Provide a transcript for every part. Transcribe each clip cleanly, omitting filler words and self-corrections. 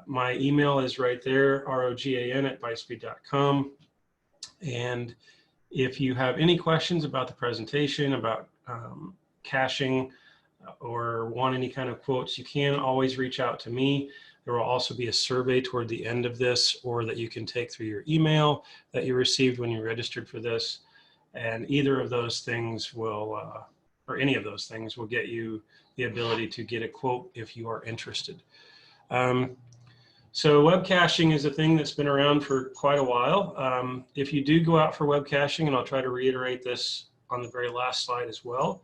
My email is right there, rogan@bytespeed.com. And if you have any questions about the presentation, about caching, or want any kind of quotes, you can always reach out to me. There will also be a survey toward the end of this, or that you can take through your email that you received when you registered for this. And either of those things will, or any of those things will get you the ability to get a quote if you are interested. So web caching is a thing that's been around for quite a while. If you do go out for web caching, and I'll try to reiterate this on the very last slide as well,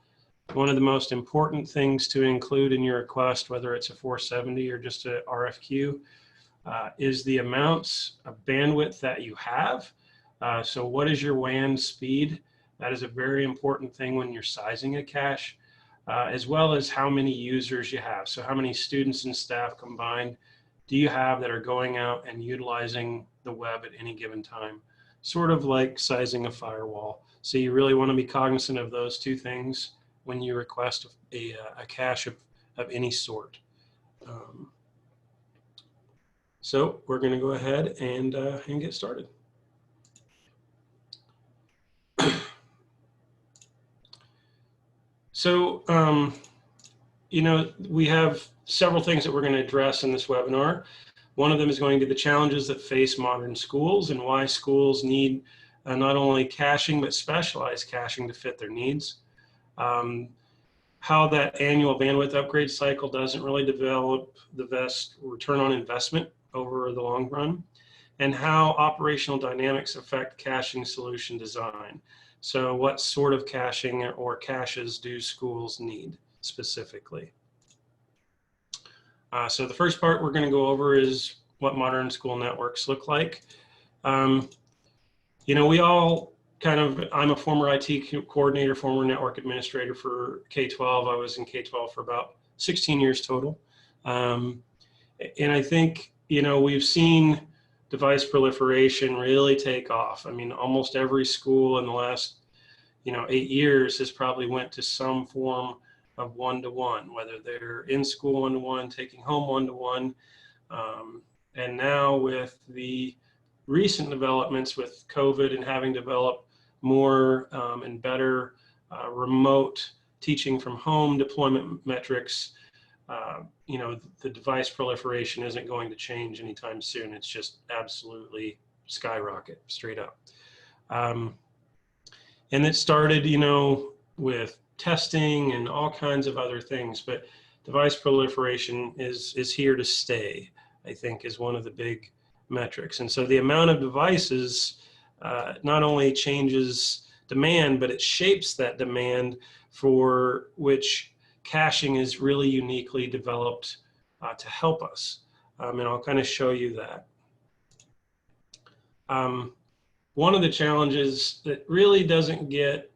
one of the most important things to include in your request, whether it's a 470 or just a RFQ, is the amounts of bandwidth that you have. So what is your WAN speed? That is a very important thing when you're sizing a cache, as well as how many users you have. So how many students and staff combined do you have that are going out and utilizing the web at any given time? Sort of like sizing a firewall. So you really want to be cognizant of those two things when you request a cache of any sort. So we're going to go ahead and get started. So, you know, we have several things that we're going to address in this webinar. One of them is going to be the challenges that face modern schools and why schools need not only caching, but specialized caching to fit their needs. How that annual bandwidth upgrade cycle doesn't really develop the best return on investment over the long run, and how operational dynamics affect caching solution design. So what sort of caching or caches do schools need specifically? So the first part we're going to go over is what modern school networks look like. You know, we all kind of, I'm a former IT coordinator, former network administrator for K-12. I was in K-12 for about 16 years total. And I think, you know, we've seen device proliferation really take off. I mean, almost every school in the last, you know, 8 years has probably went to some form of one-to-one, whether they're in school one-to-one, taking home one-to-one. And now with the recent developments with COVID and having developed more and better remote teaching from home deployment metrics, you know, the device proliferation isn't going to change anytime soon. It's just absolutely skyrocket straight up. And it started, you know, with testing and all kinds of other things, but device proliferation is here to stay, I think, is one of the big metrics. And so the amount of devices not only changes demand, but it shapes that demand for which caching is really uniquely developed to help us. And I'll kind of show you that. One of the challenges that really doesn't get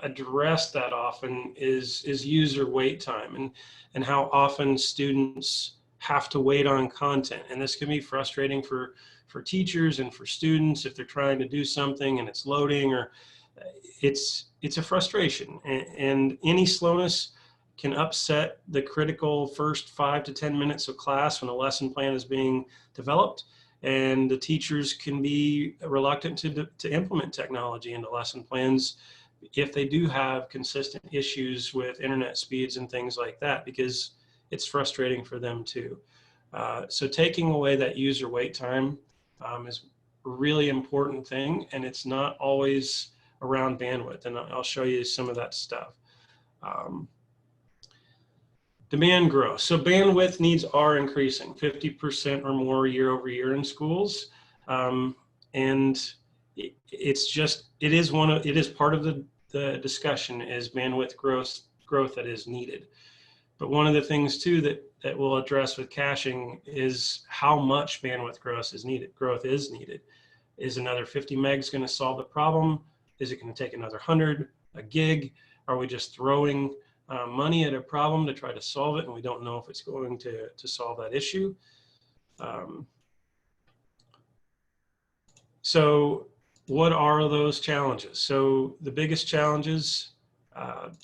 addressed that often is user wait time and how often students have to wait on content. And this can be frustrating for teachers and for students if they're trying to do something and it's loading, or it's a frustration. And any slowness can upset the critical first 5 to 10 minutes of class when a lesson plan is being developed. And the teachers can be reluctant to implement technology into lesson plans if they do have consistent issues with internet speeds and things like that, because it's frustrating for them too. So taking away that user wait time is a really important thing, and it's not always around bandwidth, and I'll show you some of that stuff. Demand growth. So bandwidth needs are increasing 50% or more year over year in schools. And it is part of the discussion is bandwidth growth that is needed. But one of the things too that we'll address with caching is how much bandwidth growth is needed. Is another 50 megs going to solve the problem? Is it going to take another 100, a gig? Are we just throwing money at a problem to try to solve it, and we don't know if it's going to solve that issue? So what are those challenges? So the biggest challenges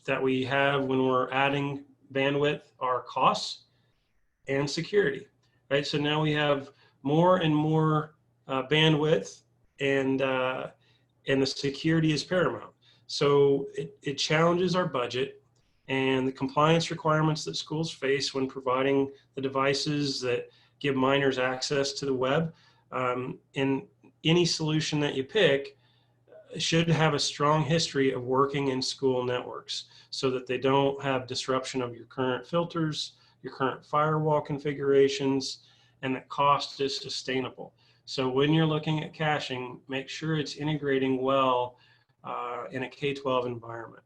that we have when we're adding bandwidth are costs and security. right? So now we have more and more bandwidth, and the security is paramount. So it challenges our budget and the compliance requirements that schools face when providing the devices that give minors access to the web. And any solution that you pick should have a strong history of working in school networks so that they don't have disruption of your current filters, your current firewall configurations, and that cost is sustainable. So when you're looking at caching, make sure it's integrating well in a K-12 environment.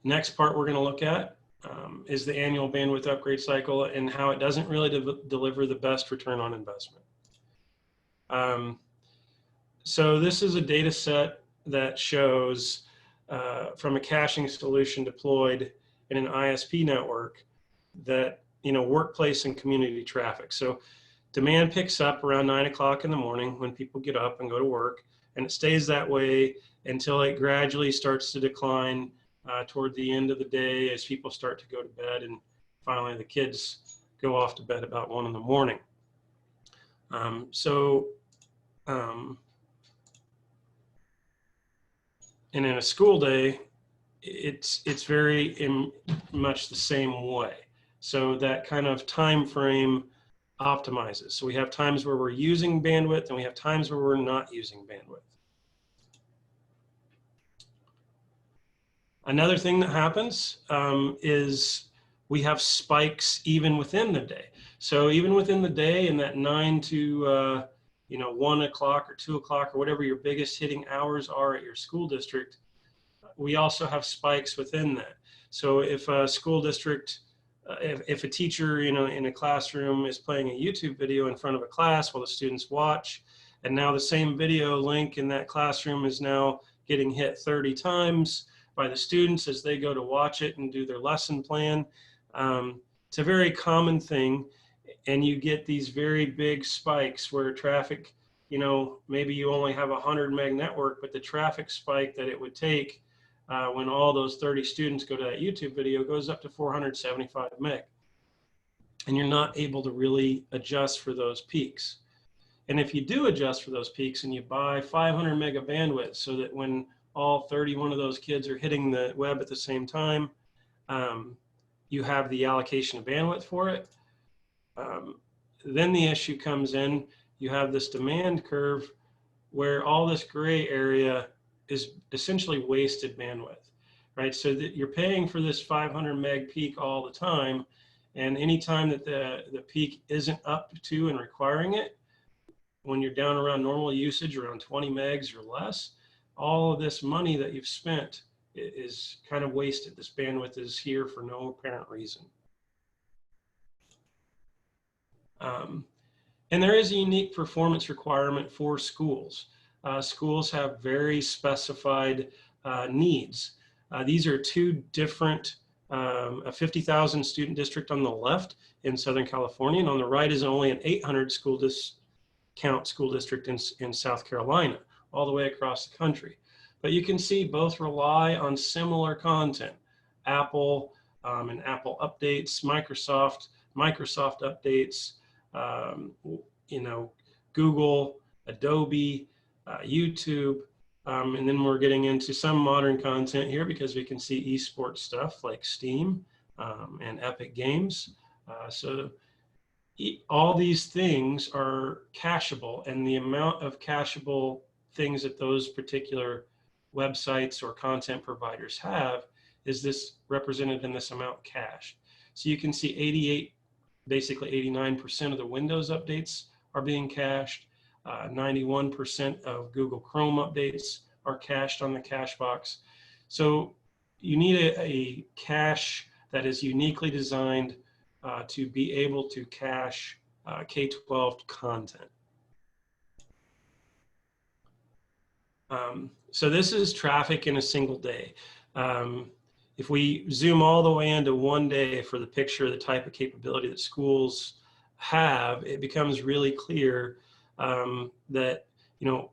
Next part we're going to look at is the annual bandwidth upgrade cycle and how it doesn't really deliver the best return on investment. So this is a data set that shows from a caching solution deployed in an ISP network that, workplace and community traffic. So demand picks up around 9 o'clock in the morning when people get up and go to work, and it stays that way until it gradually starts to decline toward the end of the day as people start to go to bed, and finally the kids go off to bed about 1 in the morning. And in a school day, it's very much the same way. So that kind of time frame optimizes. So we have times where we're using bandwidth and we have times where we're not using bandwidth. Another thing that happens is we have spikes even within the day. So even within the day, in that 9 to 1 o'clock or 2 o'clock or whatever your biggest hitting hours are at your school district, we also have spikes within that. So if a school district, if a teacher in a classroom is playing a YouTube video in front of a class while the students watch, and now the same video link in that classroom is now getting hit 30 times by the students as they go to watch it and do their lesson plan. It's a very common thing, and you get these very big spikes where traffic, maybe you only have a 100 meg network, but the traffic spike that it would take when all those 30 students go to that YouTube video goes up to 475 meg. And you're not able to really adjust for those peaks. And if you do adjust for those peaks and you buy 500 meg of bandwidth so that when all 31 of those kids are hitting the web at the same time, you have the allocation of bandwidth for it. Then the issue comes in, you have this demand curve where all this gray area is essentially wasted bandwidth, right? So that you're paying for this 500 meg peak all the time, and anytime that the peak isn't up to and requiring it, when you're down around normal usage, around 20 megs or less, all of this money that you've spent is kind of wasted. This bandwidth is here for no apparent reason. And there is a unique performance requirement for schools. Schools have very specified needs. These are two different, a 50,000 student district on the left in Southern California, and on the right is only an 800 school district in South Carolina, all the way across the country. But you can see both rely on similar content. Apple and Apple updates, Microsoft updates, Google, Adobe, YouTube, and then we're getting into some modern content here because we can see esports stuff like Steam and Epic Games. So all these things are cacheable, and the amount of cacheable things that those particular websites or content providers have is this represented in this amount cached. So you can see basically 89% of the Windows updates are being cached. 91% of Google Chrome updates are cached on the cache box. So you need a cache that is uniquely designed to be able to cache K-12 content. So this is traffic in a single day. If we zoom all the way into one day for the picture of the type of capability that schools have, it becomes really clear that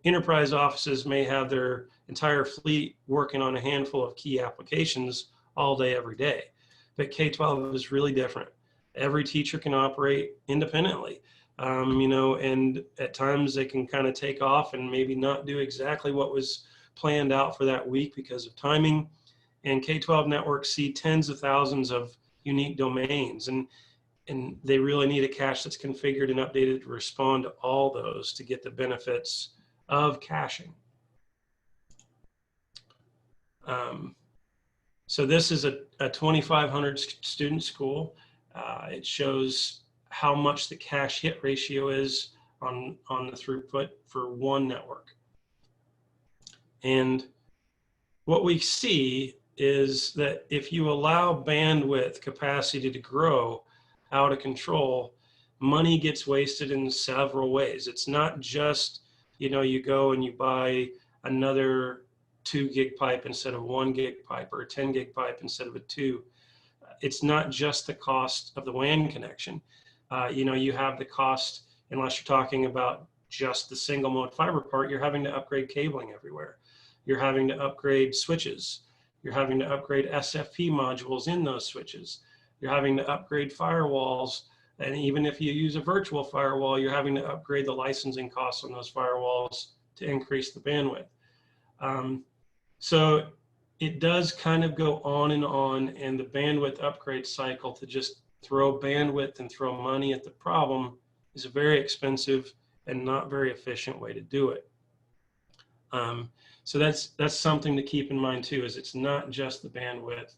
enterprise offices may have their entire fleet working on a handful of key applications all day, every day. but K-12 is really different. Every teacher can operate independently, you know, and at times they can kind of take off and maybe not do exactly what was planned out for that week because of timing. And K-12 networks see tens of thousands of unique domains, and they really need a cache that's configured and updated to respond to all those to get the benefits of caching. So this is a 2,500 student school. It shows how much the cache hit ratio is on the throughput for one network. And what we see is that if you allow bandwidth capacity to grow out of control, money gets wasted in several ways. It's not just, you know, you go and you buy another 2 gig pipe instead of 1 gig pipe, or a 10 gig pipe instead of a 2. It's not just the cost of the WAN connection. You know, you have the cost, unless you're talking about just the single mode fiber part, you're having to upgrade cabling everywhere. You're having to upgrade switches. You're having to upgrade SFP modules in those switches. You're having to upgrade firewalls. And even if you use a virtual firewall, you're having to upgrade the licensing costs on those firewalls to increase the bandwidth. So it does kind of go on, and the bandwidth upgrade cycle to just throw bandwidth and throw money at the problem is a very expensive and not very efficient way to do it. So that's something to keep in mind too, is it's not just the bandwidth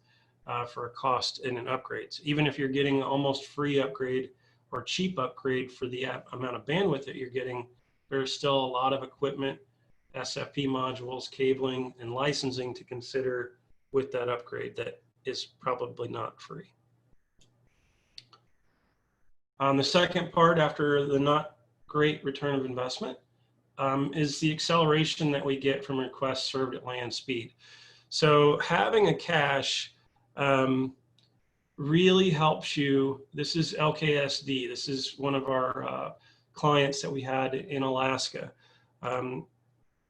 for a cost and an upgrades. Even if you're getting almost free upgrade or cheap upgrade for the amount of bandwidth that you're getting, there's still a lot of equipment, SFP modules, cabling, and licensing to consider with that upgrade that is probably not free. The second part, after the not great return of investment, is the acceleration that we get from requests served at land speed. So having a cache really helps you. This is LKSD. This is one of our clients that we had in Alaska.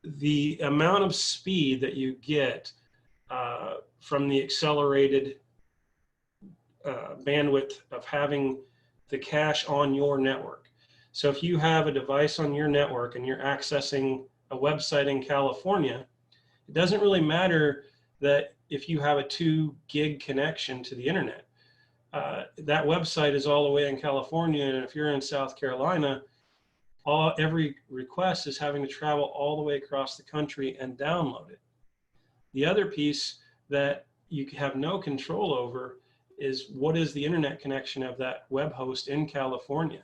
The amount of speed that you get from the accelerated bandwidth of having the cache on your network. So if you have a device on your network and you're accessing a website in California, it doesn't really matter that if you have a 2 gig connection to the internet. That website is all the way in California, and if you're in South Carolina, every request is having to travel all the way across the country and download it. The other piece that you have no control over is what is the internet connection of that web host in California,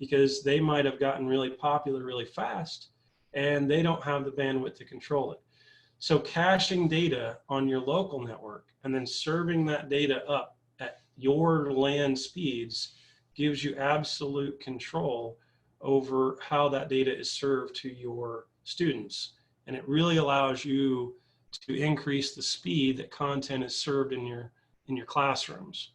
because they might have gotten really popular really fast and they don't have the bandwidth to control it. So caching data on your local network and then serving that data up at your LAN speeds gives you absolute control over how that data is served to your students. And it really allows you to increase the speed that content is served in your classrooms.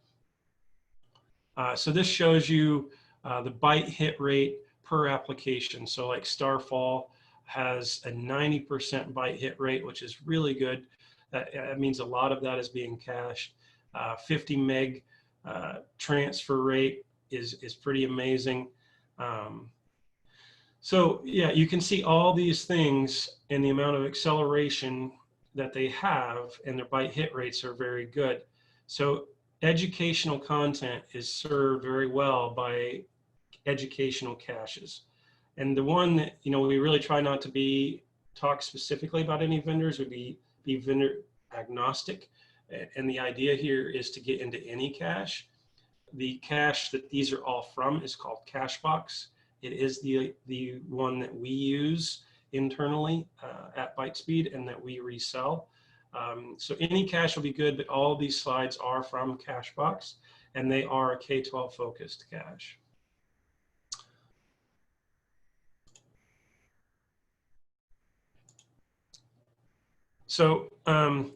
So this shows you the byte hit rate per application. So like Starfall has a 90% byte hit rate, which is really good. That means a lot of that is being cached. 50 meg transfer rate is pretty amazing. So yeah, you can see all these things and the amount of acceleration that they have, and their byte hit rates are very good. So educational content is served very well by educational caches. And the one that, you know, we really try not to talk specifically about any vendors, would be vendor agnostic. And the idea here is to get into any cache. The cache that these are all from is called CacheBox. It is the one that we use internally at ByteSpeed and that we resell. So any cache will be good, but all these slides are from CacheBox, and they are a K-12 focused cache. So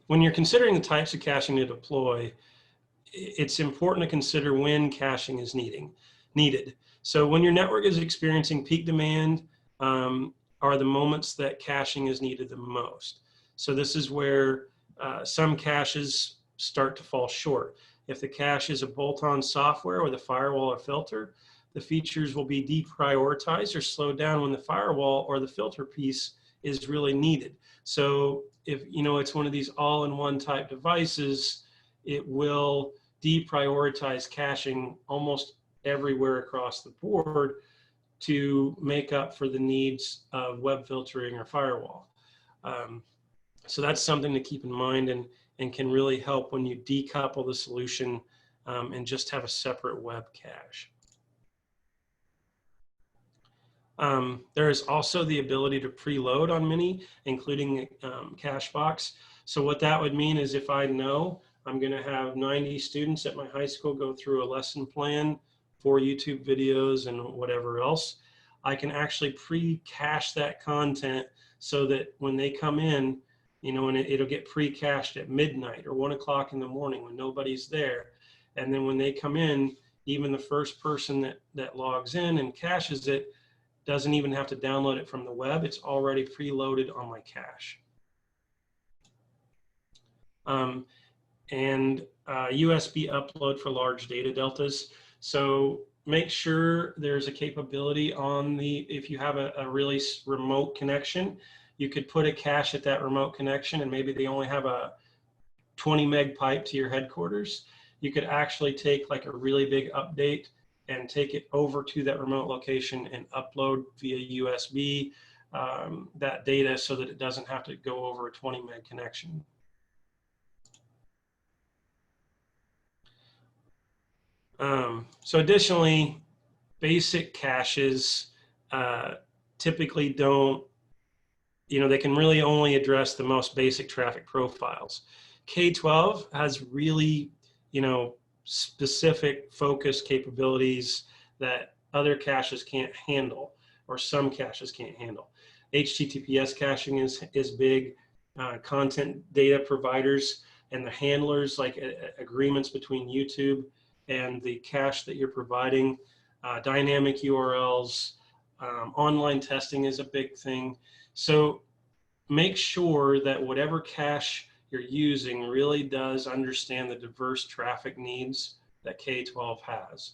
when you're considering the types of caching to deploy, it's important to consider when caching is needed. So when your network is experiencing peak demand are the moments that caching is needed the most. So this is where some caches start to fall short. If the cache is a bolt-on software with a firewall or filter, the features will be deprioritized or slowed down when the firewall or the filter piece is really needed. So if it's one of these all-in-one type devices, it will deprioritize caching almost everywhere across the board to make up for the needs of web filtering or firewall. So that's something to keep in mind, and can really help when you decouple the solution and just have a separate web cache. There is also the ability to preload on Mini, including CacheBox. So what that would mean is if I know I'm going to have 90 students at my high school go through a lesson plan, 4 YouTube videos, and whatever else, I can actually pre-cache that content so that when they come in, and it'll get pre-cached at midnight or 1 o'clock in the morning when nobody's there. And then when they come in, even the first person that logs in and caches it doesn't even have to download it from the web. It's already preloaded on my cache. And USB upload for large data deltas. So make sure there's a capability on if you have a really remote connection, you could put a cache at that remote connection, and maybe they only have a 20 meg pipe to your headquarters. You could actually take like a really big update and take it over to that remote location and upload via USB that data so that it doesn't have to go over a 20 meg connection. So additionally, basic caches typically don't, they can really only address the most basic traffic profiles. K-12 has really, specific focus capabilities that other caches can't handle, or some caches can't handle. HTTPS caching is big. Content data providers and the handlers, like agreements between YouTube and the cache that you're providing, dynamic URLs, online testing is a big thing. So make sure that whatever cache you're using really does understand the diverse traffic needs that K-12 has.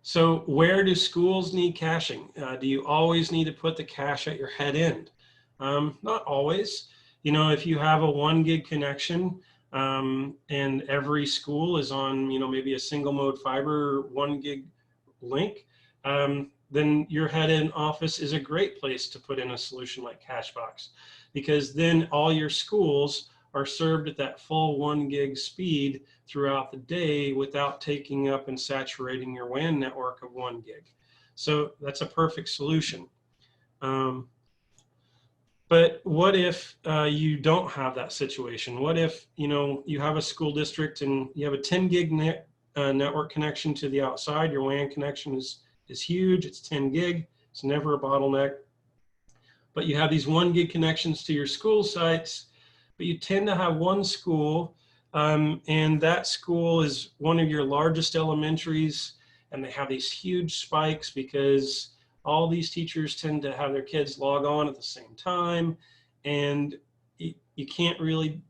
So where do schools need caching? Do you always need to put the cache at your head end? Not always. If you have a 1 gig connection and every school is on, maybe a single mode fiber 1 gig link, then your head end office is a great place to put in a solution like CacheBox, because then all your schools are served at that full 1 gig speed throughout the day without taking up and saturating your WAN network of 1 gig. So that's a perfect solution. But what if you don't have that situation? What if you have a school district and you have a 10 gig network connection to the outside? Your WAN connection is huge. It's 10 gig. It's never a bottleneck. But you have these 1 gig connections to your school sites, but you tend to have one school, and that school is one of your largest elementaries, and they have these huge spikes because all these teachers tend to have their kids log on at the same time, and you can't really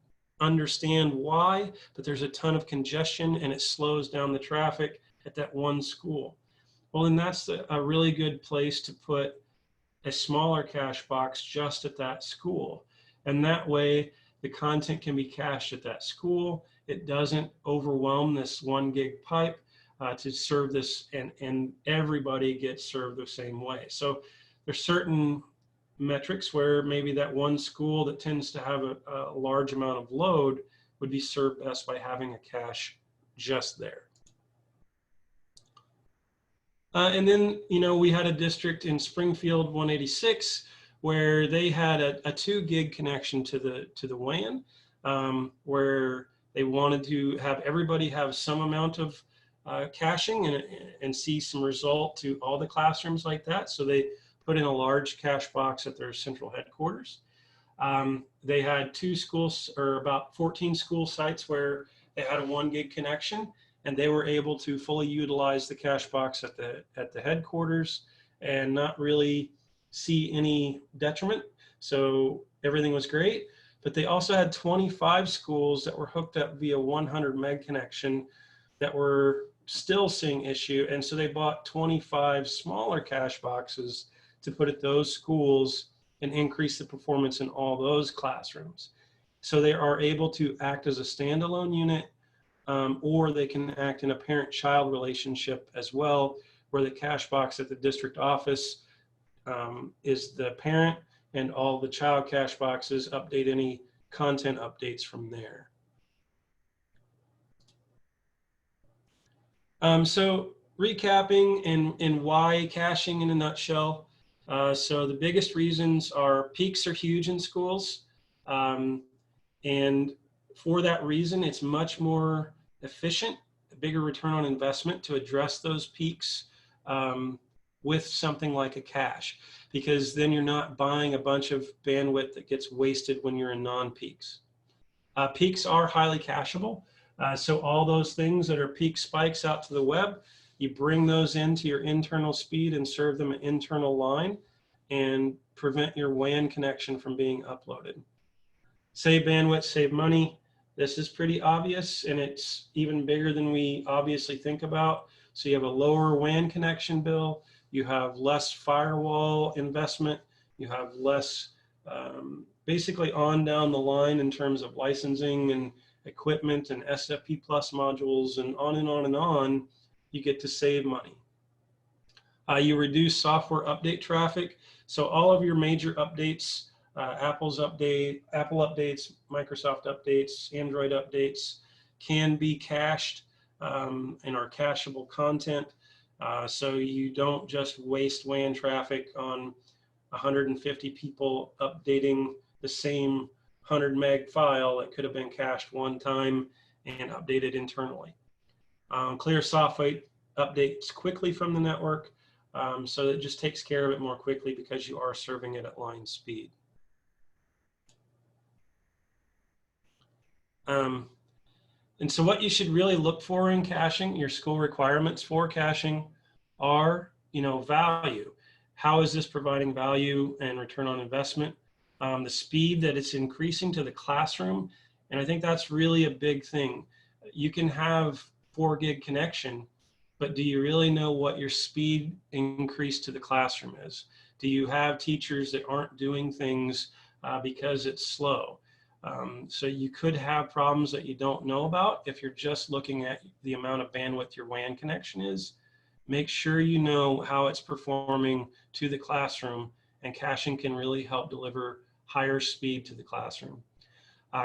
understand why, but there's a ton of congestion and it slows down the traffic at that one school. Well, then that's a really good place to put a smaller cache box just at that school. And that way the content can be cached at that school. It doesn't overwhelm this 1 gig pipe to serve this, and everybody gets served the same way. So there's certain metrics where maybe that one school that tends to have a large amount of load would be served best by having a cache just there. And then, we had a district in Springfield 186 where they had a 2 gig connection to the WAN, where they wanted to have everybody have some amount of caching and see some result to all the classrooms like that. So they put in a large cache box at their central headquarters. They had 2 schools, or about 14 school sites, where they had a 1 gig connection, and they were able to fully utilize the cache box at the headquarters and not really see any detriment. So everything was great, but they also had 25 schools that were hooked up via 100 meg connection that were still seeing issue. And so they bought 25 smaller cache boxes to put at those schools and increase the performance in all those classrooms. So they are able to act as a standalone unit, or they can act in a parent-child relationship as well, where the cache box at the district office is the parent, and all the child cache boxes update any content updates from there. So recapping and why caching in a nutshell. So the biggest reasons are peaks are huge in schools. And for that reason, it's much more efficient, a bigger return on investment to address those peaks with something like a cache, because then you're not buying a bunch of bandwidth that gets wasted when you're in non-peaks. Peaks are highly cacheable. So all those things that are peak spikes out to the web, you bring those into your internal speed and serve them an internal line and prevent your WAN connection from being uploaded. Save bandwidth, save money. This is pretty obvious, and it's even bigger than we obviously think about. So you have a lower WAN connection bill, you have less firewall investment, you have less basically on down the line in terms of licensing and equipment and SFP plus modules and on and on and on. You get to save money. You reduce software update traffic. So all of your major updates, Apple updates, Microsoft updates, Android updates can be cached and are cacheable content. So you don't just waste WAN traffic on 150 people updating the same 100 meg file that could have been cached one time and updated internally. Clear software updates quickly from the network, so it just takes care of it more quickly because you are serving it at line speed. And so what you should really look for in caching, your school requirements for caching are, value. How is this providing value and return on investment? The speed that it's increasing to the classroom. And I think that's really a big thing. You can have 4 gig connection, but do you really know what your speed increase to the classroom is? Do you have teachers that aren't doing things because it's slow? So you could have problems that you don't know about if you're just looking at the amount of bandwidth your WAN connection is. Make sure you know how it's performing to the classroom, and caching can really help deliver higher speed to the classroom.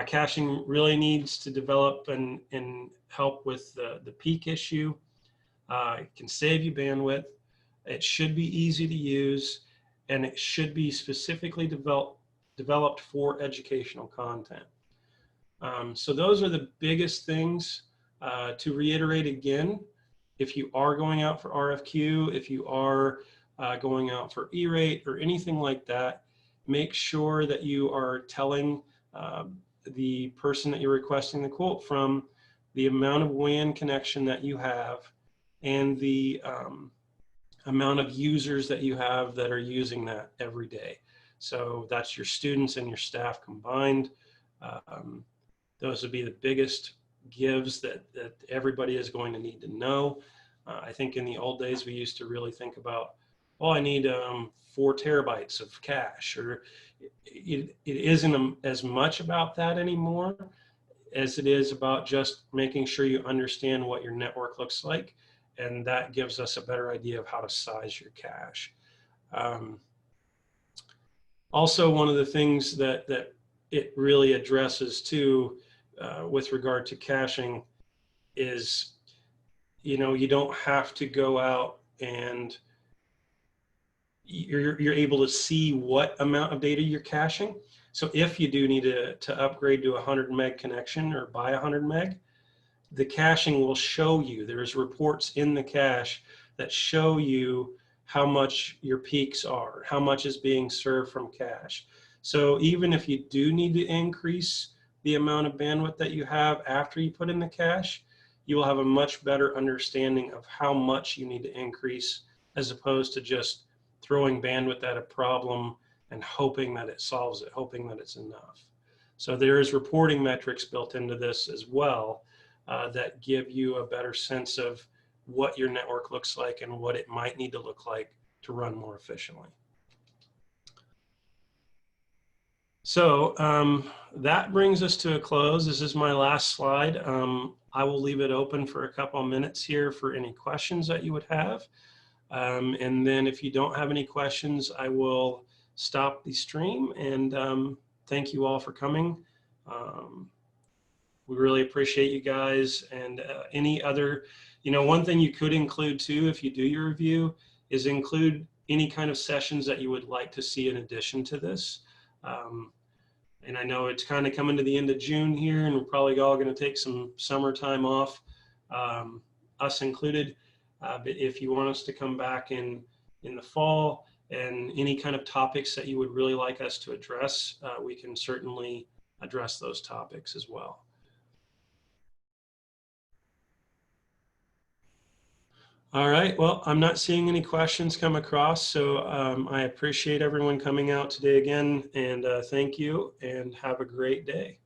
Caching really needs to develop and help with the peak issue. It can save you bandwidth. It should be easy to use, and it should be specifically developed for educational content. So those are the biggest things. To reiterate again, if you are going out for RFQ, if you are going out for E-rate or anything like that, make sure that you are telling the person that you're requesting the quote from the amount of WAN connection that you have and the amount of users that you have that are using that every day. So that's your students and your staff combined. Those would be the biggest gives that everybody is going to need to know. I think in the old days, we used to really think about, oh, I need 4 terabytes of cache, or it isn't as much about that anymore as it is about just making sure you understand what your network looks like, and that gives us a better idea of how to size your cache. Also, one of the things that it really addresses too, with regard to caching, is you don't have to go out and you're able to see what amount of data you're caching. So if you do need to upgrade to a 100 meg connection or buy 100 meg, the caching will show you. There's reports in the cache that show you how much your peaks are, how much is being served from cache. So even if you do need to increase the amount of bandwidth that you have after you put in the cache, you will have a much better understanding of how much you need to increase, as opposed to just throwing bandwidth at a problem and hoping that it solves it, hoping that it's enough. So there is reporting metrics built into this as well that give you a better sense of what your network looks like and what it might need to look like to run more efficiently. So that brings us to a close. This is my last slide. I will leave it open for a couple of minutes here for any questions that you would have. And then if you don't have any questions, I will stop the stream, and thank you all for coming. We really appreciate you guys, and any other, one thing you could include too, if you do your review, is include any kind of sessions that you would like to see in addition to this. And I know it's kind of coming to the end of June here, and we're probably all going to take some summertime off, us included. But if you want us to come back in the fall, and any kind of topics that you would really like us to address, we can certainly address those topics as well. All right, well, I'm not seeing any questions come across, so I appreciate everyone coming out today again, and thank you, and have a great day.